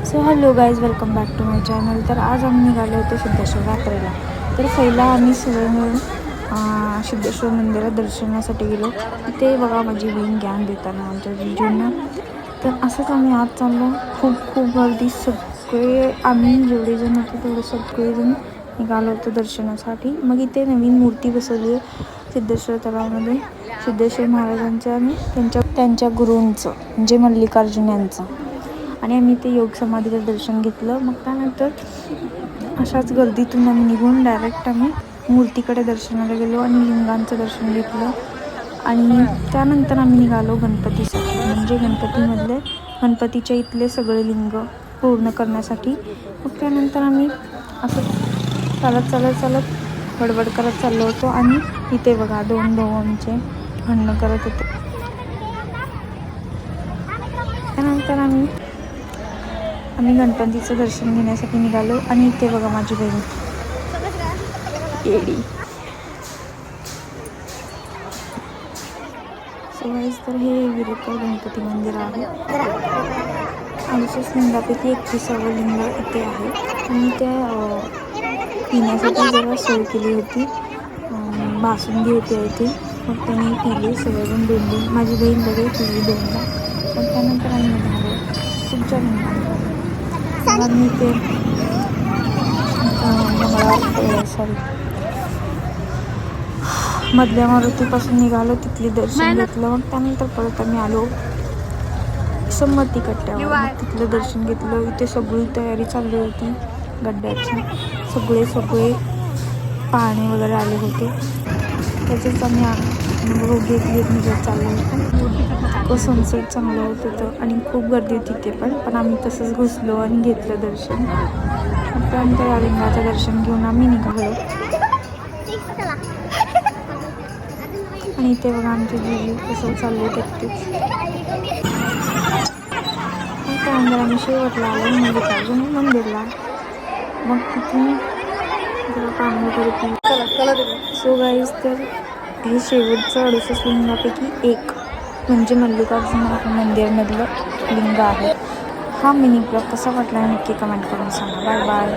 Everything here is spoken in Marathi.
So hello guys, welcome back to my channel. तर आज आम्ही निघालो होतो सिद्धेश्वर यात्रेला. तर पहिला आम्ही सगळे मिळून सिद्धेश्वर मंदिरात दर्शनासाठी गेलो. ते बघा माझी बहीण ज्ञान देताना आमच्या जिजूंना. तर असंच आम्ही आज चाललो. खूप गर्दी, सगळे आम्ही जेवढे जण होतो तेवढे सगळेजण निघालो होतो दर्शनासाठी. मग इथे नवीन मूर्ती बसवली आहे सिद्धेश्वर तलावामध्ये सिद्धेश्वर महाराजांचं आणि त्यांच्या गुरूंचं म्हणजे मल्लिकार्जुन यांचं. आणि आम्ही ते योग समाधीचं दर्शन घेतलं. मग त्यानंतर अशाच गर्दीतून आम्ही निघून डायरेक्ट आम्ही मूर्तीकडे दर्शनाला गेलो आणि लिंगांचं दर्शन घेतलं. आणि त्यानंतर आम्ही निघालो गणपतीसाठी, म्हणजे गणपतीच्या इथले सगळे लिंग पूर्ण करण्यासाठी. मग त्यानंतर आम्ही असं चालत बडबड करत चाललो होतो. आणि इथे बघा दोन भाऊ आमचे भांडणं करत होते. त्यानंतर आम्ही गणपतीचं दर्शन घेण्यासाठी निघालो. आणि इथे बघा माझी बहीण येडी. सो गाईज, तर हे विरेकर गणपती मंदिर आहे. 68 लिंगापैकी 31वे लिंग इथे आहे. आणि त्या पिण्यासाठी जरा सोय केली होती. बासुंदी होती आहे ती. मग त्यांनी पिली सगळेजण दोन. माझी बहीण लगेच पिली 2दा. मग त्यानंतर आम्ही निघालो. खूप छान निघालो. आम्ही ते मधल्या मारुतीपासून निघालो, तिथली दर्शन घेतलं. मग त्यानंतर परत आम्ही आलो संमती कट्ट्यावर. मग तिथलं दर्शन घेतलं. इथे सगळी तयारी चालली होती गड्ड्याची. सगळे पाहणे वगैरे आले होते. त्याचेच आम्ही अनुभव घेत निघत चाललो होतो. सनसेट चांगलं होत होतं आणि खूप गर्दी होती तिथे पण आम्ही तसंच घुसलो आणि घेतलं दर्शन. त्यानंतर या लिंगाचं दर्शन घेऊन आम्ही निघालो. आणि इथे बघा आमचे जिजू कसं चालले तेच. मग त्यानंतर आम्ही शेवटला आलो मल्लिकार्जुन मंदिरला. मग तिथून जरा पाणी वगैरे पिलं. सो गाईज, तर हे शेवटचं 68 लिंगापैकी एक म्हणजे मल्लिकार्जुन मंदिरमधलं लिंग आहे. हा मिनी ब्लॉग कसा वाटला नक्की कमेंट करून सांगा. Bye bye.